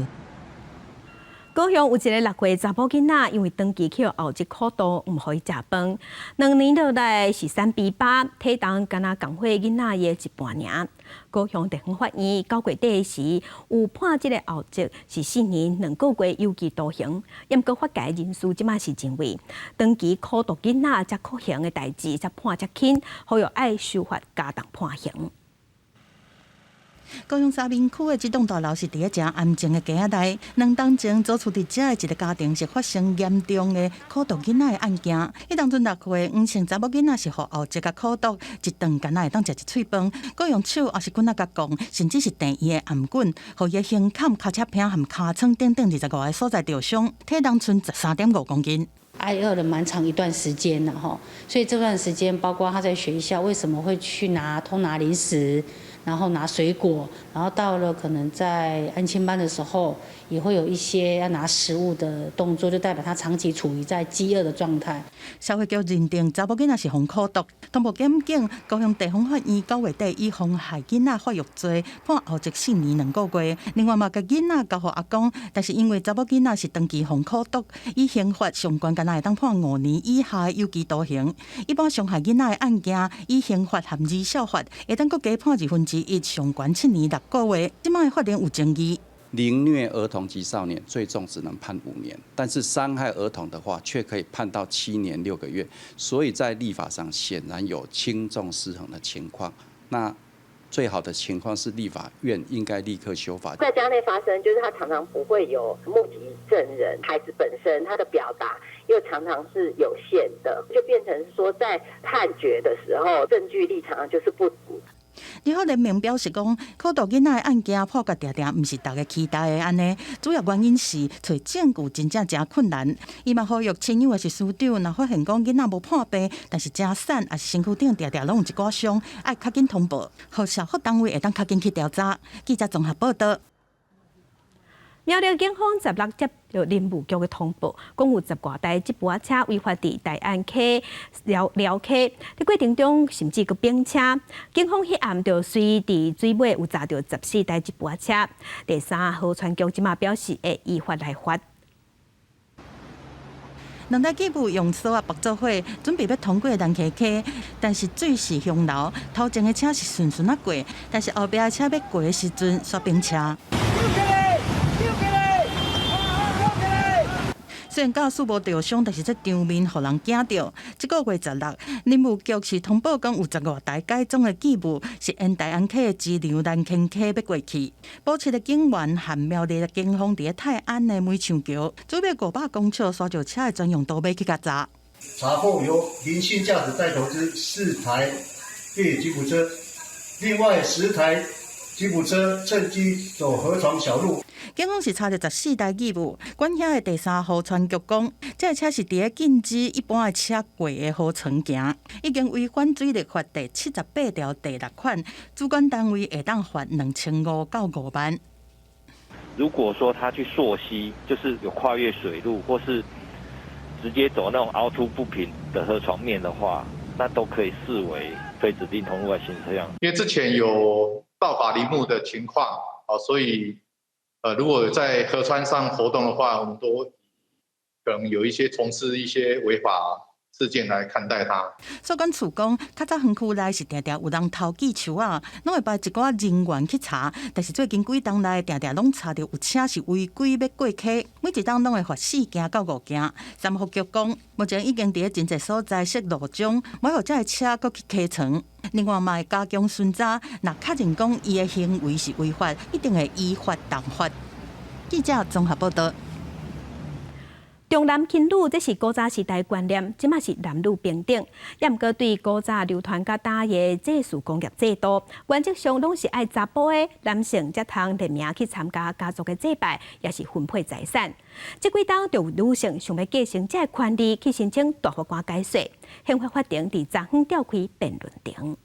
高雄有一个6岁查某囡仔，因为长期去后脊苦肚，唔可以食饭，2年落来是3比8，体重敢若共伙囡仔的一半尔。高雄地方法院9月底时有判这个后脊是4年2个月有期徒刑，不过法界人士即马是认为，长期苦肚囡仔才可刑的代志才判才轻，呼吁爱修法加重判刑。高雄沙滨区的这栋大楼是伫咧正安静的街仔内，2当前租厝伫遮的一个家庭是发生严重的苦肚囡仔的案件。迄当阵6岁5岁查某囡仔是互后脊甲苦肚，一顿敢若会当食一喙饭，佮用手还是棍仔甲讲，甚至是电伊的颔棍，互伊的胸坎、脚趾片和尻川等等25个所在受伤，体重剩13.5公斤。挨饿了蛮长一段时间了哈，所以这段时间包括他在学校为什么会去偷拿零食，然后拿水果，然后到了可能在安亲班的时候，也会有一些要拿食物的动作，就代表他长期处于在饥饿的状态。社会局认定查某囡仔是防苦毒，通报检警，高雄地方法院9月底以妨害囡仔发育罪判后脊4年2个月。另外嘛，甲囡仔交予阿公，但是因为查某囡仔是长期防苦毒，以刑法上悬敢若会当判5年以下的有期徒刑。一般伤害囡仔的案件，以刑法含儿少法会当阁加判1/2，上悬7年6个月。即摆的法令有争议。凌虐儿童及少年最重只能判5年，但是伤害儿童的话，却可以判到7年6个月。所以在立法上显然有轻重失衡的情况。那最好的情况是立法院应该立刻修法。在家内发生，就是他常常不会有目击证人，孩子本身他的表达又常常是有限的，就变成说在判决的时候，证据力常常就是不足。立法人民表示讲，苦肚囡仔的案件破解常常毋是大家期待的安尼，主要原因是找证据真正真困难。伊嘛呼吁亲友也是师长，若发现讲囡仔无破病，但是真瘦，也是身躯顶常常拢有一寡伤，爱较紧通报，互社福单位会当较紧去调查。记者综合报道。苗栗警方16接到林务局的通报，共有10多台吉普车违法伫大安溪寮溪，在过程中甚至佮并车。警方迄暗就随伫水尾有查到14台吉普车。第3河川局即马表示会依法来罚。2台吉普用锁啊绑做伙，准备要通过南溪溪，但是水势凶流，头前的车是顺顺啊过，但是后壁的车要过的时阵煞并车。虽然驾驶无受伤，但是这场面互人惊到。这个月16，林务局是通报讲有10多台改装的机务是沿大安溪的支流南坑溪要过去。保持的警员和苗栗的警方伫泰安的美长桥，准备500公尺沙石车的专用刀尾去甲查。查获由林姓驾驶带头之4台越野吉普车，另外10台吉普车趁机走河床小路。警方是查到14台机务，管辖的第3河川局讲，这个车是伫咧禁止一般的车过的河床行，已经违反水利法第78条第6款，主管单位会当罚2500到5万。如果说他去溯溪，就是有跨越水路，或是直接走那种凹凸不平的河床面的话，那都可以视为非指定通路外行车辆。因为之前有盗伐林木的情况，所以如果在河川上活动的话，我们都可能有一些从事一些违法事件来看待它。所管处讲，较早园区内是常常有人偷记树啊，拢会派一寡人员去查，但是最近几档内常常拢查到有车是违规要过溪，每一档拢会罚4件到5件。三福局讲，目前已经伫真侪所在设路障，莫互这个车搁去溪床。另外，嘛会加强巡查，若确认讲伊的行为是违法，一定会依法重罚。记者综合报道。重男轻女这是古早时代观念，即嘛是男女平等。也毋过对古早流传较大嘅祭祀工业制度，原则上拢是爱查甫嘅男性才通列名去参加家族嘅祭拜，也是分配财产。即几当就有女性想要继承这权利，去申请大法官解释。宪法法庭伫昨昏召开辩论庭。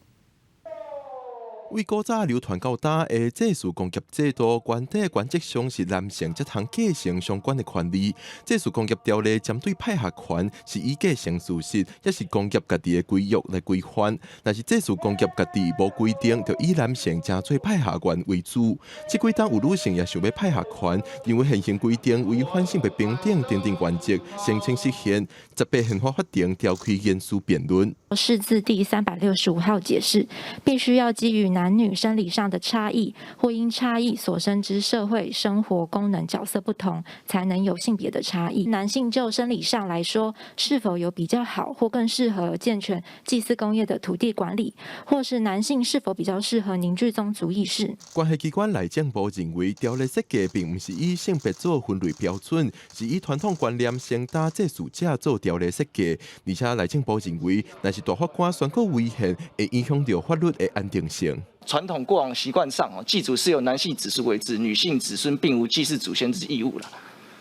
为古早流传到大的祭祀工业制度，原底原则上是男性才通继承相关的权利。祭祀工业条例针对派下权是以继承事实，也是工业家己的规约来规范。但是祭祀工业家己无规定，就以男性正做派下权为主。即几当有女性也想要派下权，因为现行规定违反性别平等等等原则，声称实现。18宪法法庭召开严肃辩论。释字第365号解释，必须要基于男女生理上的差异，或因差异所生之社会生活功能角色不同，才能有性别的差异。男性就生理上来说，是否有比较好或更适合健全祭祀工业的土地管理，或是男性是否比较适合凝聚宗族意识？关系机关内政部认为，条例设计并不是以性别做分类标准，是以传统观念先打祭祀者做条例设计。而且内政部认为，若是大法官宣告违宪，会影响到法律的安定性。传统过往习惯上，祭祖是由男性子孙为之，女性子孙并无祭祀祖先之义务了。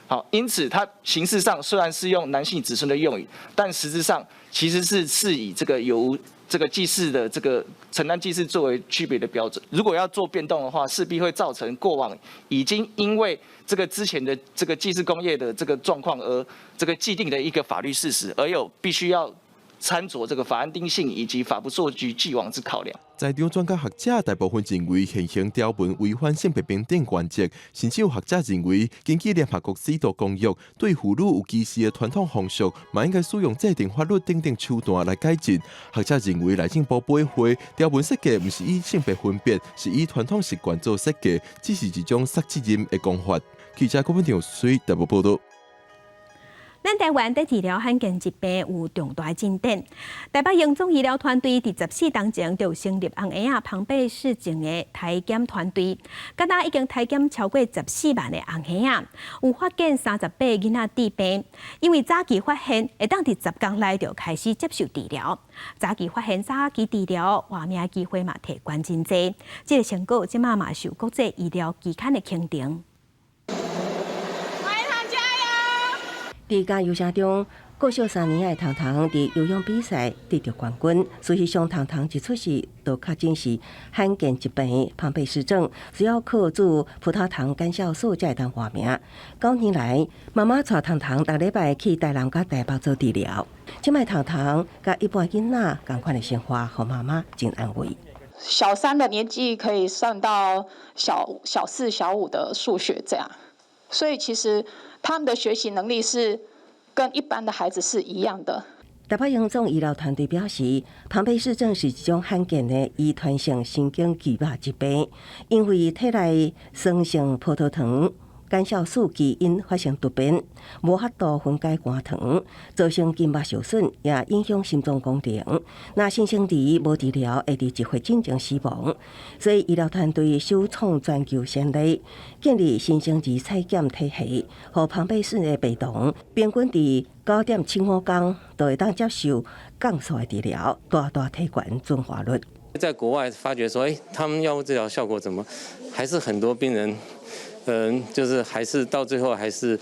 好，因此它形式上虽然是用男性子孙的用语，但实质上其实是以这个由这个祭祀的这个承担祭祀作为区别的标准。如果要做变动的话，势必会造成过往已经因为这个之前的这个祭祀工业的这个状况而这个既定的一个法律事实，而有必须要参酌这个法安定性以及法不溯及既往之考量。在场专家学者大部分认为现行条文违反性别平等原则，甚至有学者认为，根据联合国制度公约，对妇女有歧视的传统风俗，嘛应该使用制定法律等等手段来改进。学者认为，内政部驳回条文设计不是以性别分别，是以传统习惯做设计，只是一种杀责任的讲法。记者郭文婷随台北报道。咱台湾在治疗罕见疾病有重大进展。台北荣总医疗团队伫14当前就成立红婴仔庞贝氏症的体检团队，今仔已经体检超过14万的红婴仔，有发现38囡仔致病。因为早期发现，会当伫10天内就开始接受治疗。早期发现、早期治疗，活命机会嘛提悬真济。这个成果即马嘛受国际医疗期刊的肯定。伫加油车中，国小3年的糖糖伫游泳比赛得到冠军。事实上，糖糖一出世就确诊是罕见疾病庞贝氏症，需要靠注葡萄糖干酵素才会当活命。9年来，妈妈带糖糖逐礼拜去台南甲台北做治疗。即摆糖糖甲一般囡仔同款的生活，互妈妈真安慰。小3的年纪可以上到小4、小5的数学这样，所以其实他们的学习能力是跟一般的孩子是一样的。台北荣总医疗团队表示，庞贝氏症是一种罕见的遗传性神经肌肉疾病，因为体内酸性葡萄糖干酵素基因发生突变，无法度分解肝糖，造成筋膜受损，也影响心脏功能。那新生儿无治疗，会伫1岁进前死亡。所以医疗团队首创全球先例，建立新生儿采检体系，互庞贝氏的病童平均伫9.75天就会当接受降速的治疗，大大提悬存活率。在国外发觉说，他们药物治疗效果怎么还是很多病人。就是还是到最后还是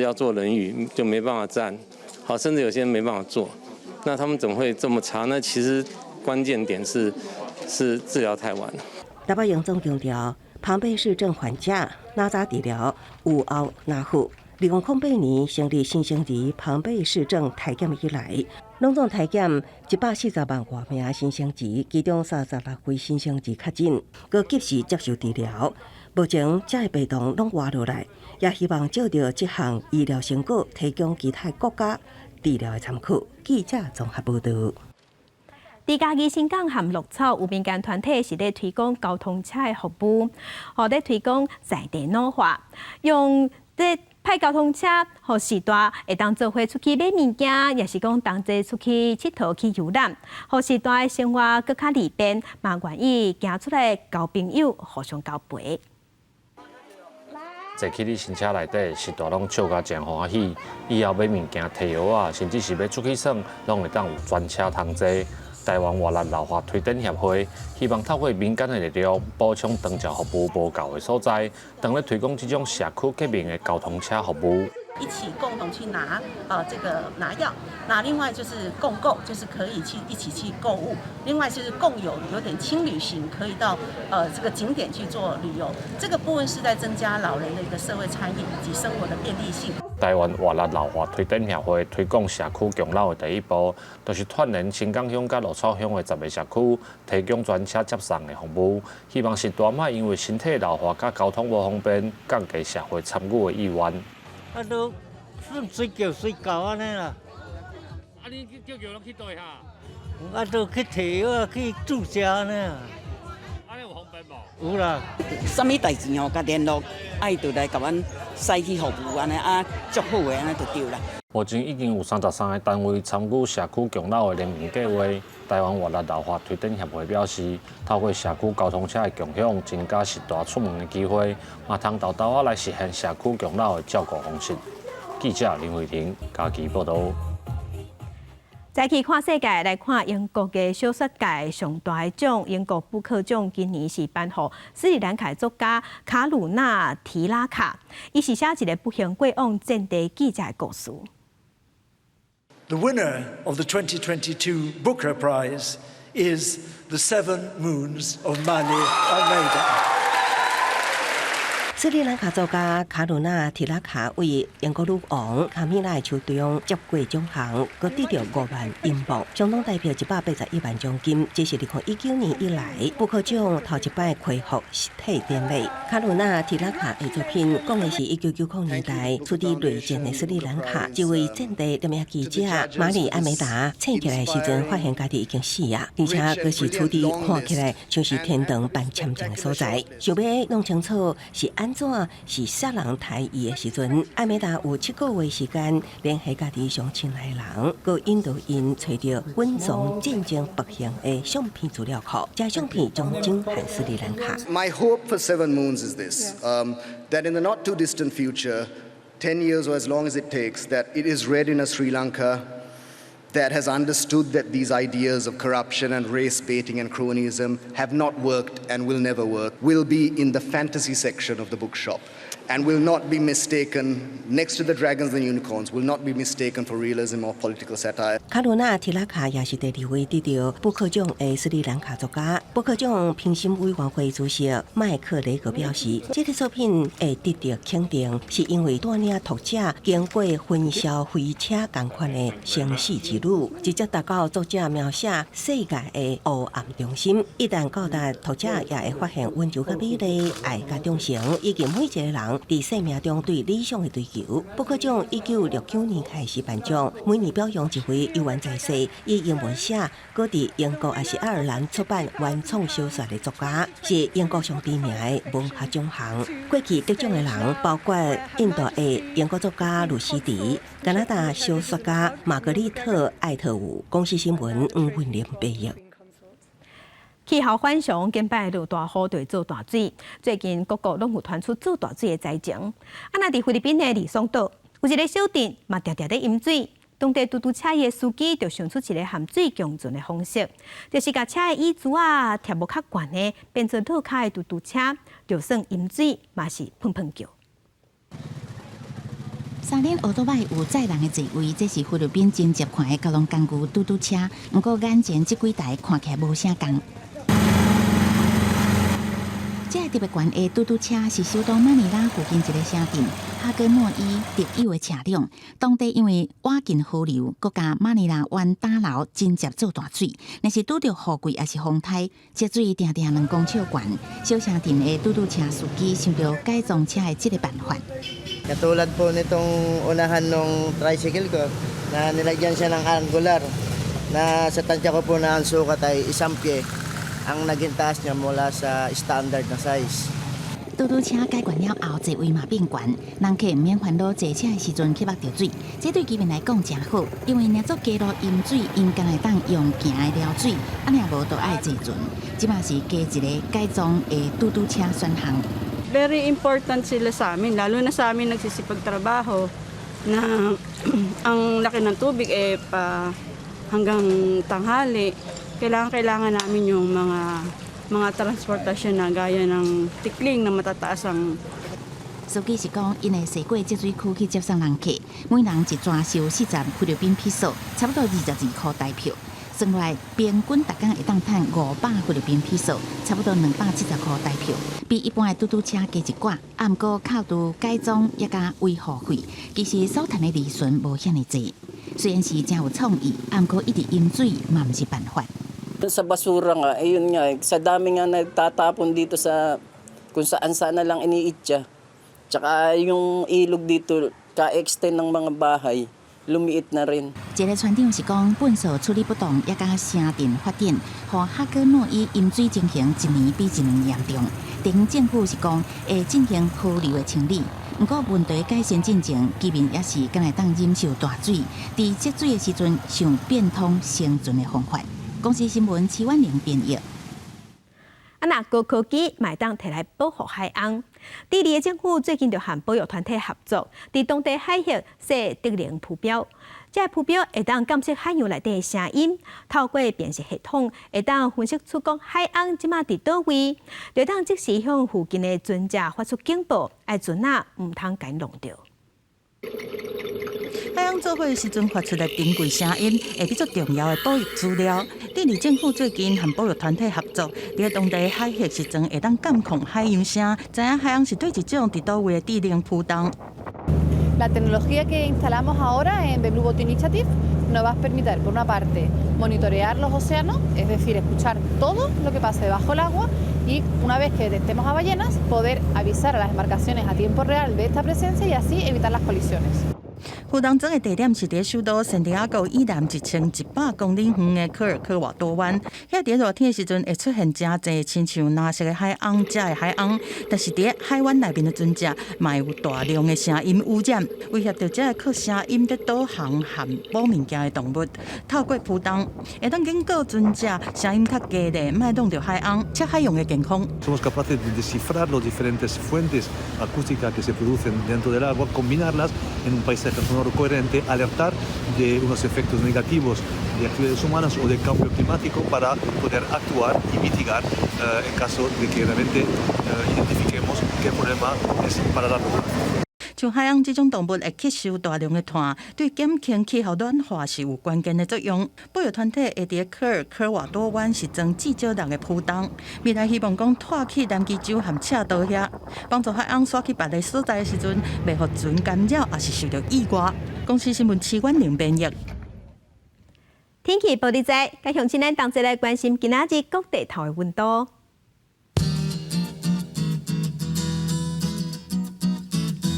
要做人语，就没办法站，好，甚至有些人没办法坐。那他们怎么会这么差？那其实关键点是治疗太晚了。台北荣总强调，庞贝氏症患者哪早治疗有后哪好。2008年成立新生儿庞贝氏症体检以来，拢总体检140万多名新生儿，其中36位新生儿确诊，佮及时接受治疗。目前，这个病童拢活落来，也希望照着这项医疗成果，提供其他国家治疗的参考。记者综合报道。伫嘉义新港和鹿草有民间团体是咧推广交通车的服务，互咧推广在地脑化，用咧派交通车互时代会当做伙出去买物件，也是讲同齐出去佚佗去游览，互时代的生活更较利便，嘛愿意行出来交朋友，互相交陪。坐去你新车内底，实在拢笑甲真欢喜。以后买物件、摕药啊，甚至是要出去耍，拢会当有专车通坐。台湾活力老化推展协会希望透过民间的力量，补充长照服务无够的所在，当咧推广这种社区革命的交通车服务。一起共同去拿拿药，那另外就是共购，就是可以一起去购物，另外就是共有点轻旅行，可以到这个景点去做旅游，这个部分是在增加老人的一个社会参与以及生活的便利性。台湾活力老化推展协会推广社区共老的第一步，就是串联新港乡甲鹿草乡的10个社区，提供专车接送的服务，希望是大卖因为身体老化甲交通无方便，降低社会参与的意愿。啊，都算睡觉安尼啦。啊，你叫叫拢去倒下？啊，都去摕药去注射呢。安尼有方便无？有啦。啥物代志吼，甲联络，爱就来甲阮使去服务安尼啊，足好诶，安尼就对啦。目前已经有33个单位参与社区共老的联名计划。台湾活力老化推展协会表示，透过社区交通车的共享，增加实大出门的机会，嘛通豆豆仔来实现社区共老的照顾方式。记者林慧婷家己报道。再去看世界，来看英国嘅小说界上大奖——英国布克奖，今年是颁予斯里兰卡作家卡鲁纳提拉卡，伊是写一个不幸过往战地记者的故事。The winner of the 2022 Booker Prize is The Seven Moons of Mali Almeida. 斯里兰卡作家卡鲁纳提拉卡为英国女王卡米拉球队中接过奖项，佮得到5万英镑，相当代表181万奖金。这是2019年以来布克奖头一摆开放实体典礼。卡鲁纳提拉卡的作品讲的是1990年代出伫内战的斯里兰卡，一位战地摄影记者马里阿梅达醒起来时阵，发现家己已经死啊，而且佫是出伫看起来像是天堂般恬静的所在。想要弄清楚是安怎是杀人杀伊的时阵，阿梅达有7个月时间联系家己上亲爱的人，佮引导因找到稳重战争北行的相片资料库，这相片将震撼斯里兰卡。My hope for Seven Moons is this: that in the not too distant future, 10 years or as long as it takes, that it is read in a Sri Lanka that has understood that these ideas of corruption and race baiting and cronyism have not worked and will never work, will be in the fantasy section of the bookshop and will not be mistaken, next to the dragons and unicorns, will not be mistaken for realism or political satire. 卡鲁纳提拉卡也是第2位得到布克奖的斯里兰卡作家。布克奖评审委员会主席麦克雷格表示，这个作品会得到肯定，是因为带领读者经过焚烧飞车同款的生死之路，直接达到作者描写世界的黑暗中心。一旦到达读者，也会发现温柔甲美丽、爱甲忠诚，以及每一个人在生命中对理想的追求。布克奖1969年开始颁奖，每年表扬一位有缘在世以英文写，搁伫英国也是爱尔兰出版原创小说的作家，是英国上知名的文学奖项。过去得奖的人包括印度的英国作家鲁西迪、加拿大小说家玛格丽特·艾特伍、公司新闻黄韵玲毕业。气候反常，近摆落大雨就做大水。最近各国拢有传出做大水的灾情。那伫菲律宾的利松岛，有一个小镇嘛常常咧淹水。当地嘟嘟车的司机就想出一个含水共存的方式，就是把车的椅子啊贴无较悬的，变做落脚的嘟嘟车，就算淹水嘛是砰砰叫。三轮奥多麦有载人的座位，这是菲律宾真接款的交通工具嘟嘟车。不过眼前这几台看起来无啥共。这特别悬的嘟嘟车是首都马尼拉附近一个城镇哈格莫伊特有的车辆。当地因为挖进河流，国家马尼拉湾大楼真接做大水，若是拄着雨季也是风台，这水定定2公尺悬。小城镇的嘟嘟车司机想到改装车的这个办法。Katulad po nitong unahan ng tricycle ko na nilagyan siya ng angular na sa tansya ko po na ang sukat ay 1 pie ang naging taas niya mula sa standard na size. 嘟嘟车改管了后，座位嘛变悬，人客唔免烦恼坐车的时阵去目着水。这对居民来讲真好，因为若做街路淹水，因敢会当用行的撩水，若无就爱坐船。即嘛是加一个改装的嘟嘟车选项。Very important sila sa amin, lalo na sa amin nagsisipagtrabaho na ang laki ng tubig pa hanggang tanghali. Kailangan namin yung mga transportasyon na gaya ng tikling na matataas ang司机是讲，因会驶过积水区去接送人客，每人一抓收40菲律宾披索，差不多22块台票。算来平均每天会当赚500菲律宾披索，差不多270块台票，比一般的嘟嘟车加一寡。啊，毋过扣除改装也加维护费，其实所赚的利润无遐尼济。虽然是真有创意，啊，毋过一直饮水嘛毋是办法。 Sa basura nga, ayun nga, sa dami nga nagtatapon dito sa kung saan na lang iniitya. Tsaka yung ilog dito, ka-extend ng mga bahay, lumiit na rin. 一个船长是讲，粪扫处理不当，也加城镇发展，和哈格诺伊饮水情形一年比一年严重。地方政府是讲会进行河流的清理，不过问题改善进程，居民也是敢会当忍受大水，伫积水的时阵想变通生存的方法。 公司新闻齐婉玲编译。那高科技买当摕来保护海洋。智利的政府最近就和保育团体合作，伫当地海域设德灵浮标。这浮标会当监测海洋内底的声音，透过辨识系统，会当分析出讲海洋即马伫倒位，就当即时向附近的船只发出警报，爱船啊唔通甲弄着。 海洋做伙的时阵发出的珍贵声音，会比较重要的保育资料。智利政府最近和保育团体合作，伫当地海域时阵会当监控海洋声，知影海洋是对一种伫倒位的智能浮动。 La tecnología que instalamos ahora en The Blue Boat Initiative nos va a permitir, por una parte, monitorear los océanos, es decir, escuchar todo lo que pasa debajo del agua y una vez que detectemos a ballenas, poder avisar a las embarcaciones a tiempo real de esta presencia y así evitar las colisiones. 浮动中的地点是伫首都圣地亚哥以南1100公里远的科尔科瓦多湾。遐伫热天的时阵会出现真侪亲像蓝色的海鸥、遮的海鸥，但是伫海湾内面的船只嘛有大量的声音污染，威胁到遮个靠声音在导航和捕物件的动物。透过浮动，会当警告船只声音较低的，莫弄着海鸥，且海洋的健康。 Somos capaces de descifrar las diferentes fuentes acústicas que se producen dentro del agua, combinarlas en un paisaje sonoro coherente, alertar de unos efectos negativos de actividades humanas o del cambio climático para poder actuar y mitigar en caso de que realmente identifiquemos que el problema es para largo plazo. 像海洋这种动物会吸收大量的碳，对减轻气候暖化是有关键的作用。保育团体会伫科尔科瓦多湾是装至少6个浮动，未来希望讲拓去南极洲和赤道遐，帮助海洋徙去别个所在的时阵，袂互船干扰，也是受到意外。公司新闻齐婉玲编译。天气报你知，该乡亲咱同齐来关心今仔日各地头的温度。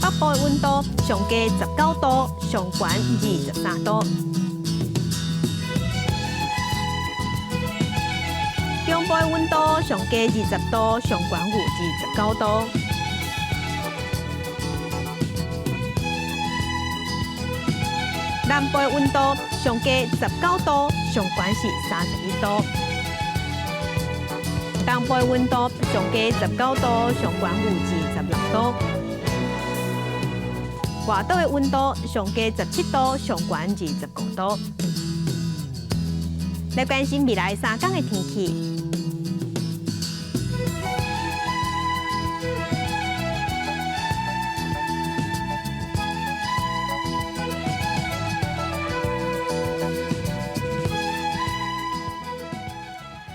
北部的温度上低19度，上悬23度；中部的温度上低20度，上悬有29度；南部的温度上低19度，上悬是31度；东部的温度上低19度，上悬有26度。 外岛的温度上低17度，上悬25度。来关心未来3天的天气。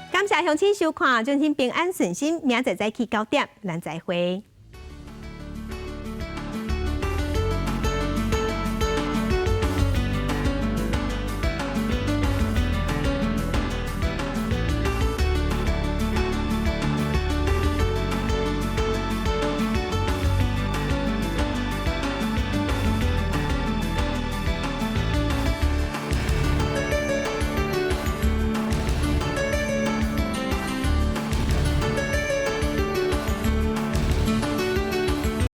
感谢乡亲收看，祝您平安顺心，明仔载去9点，咱再会。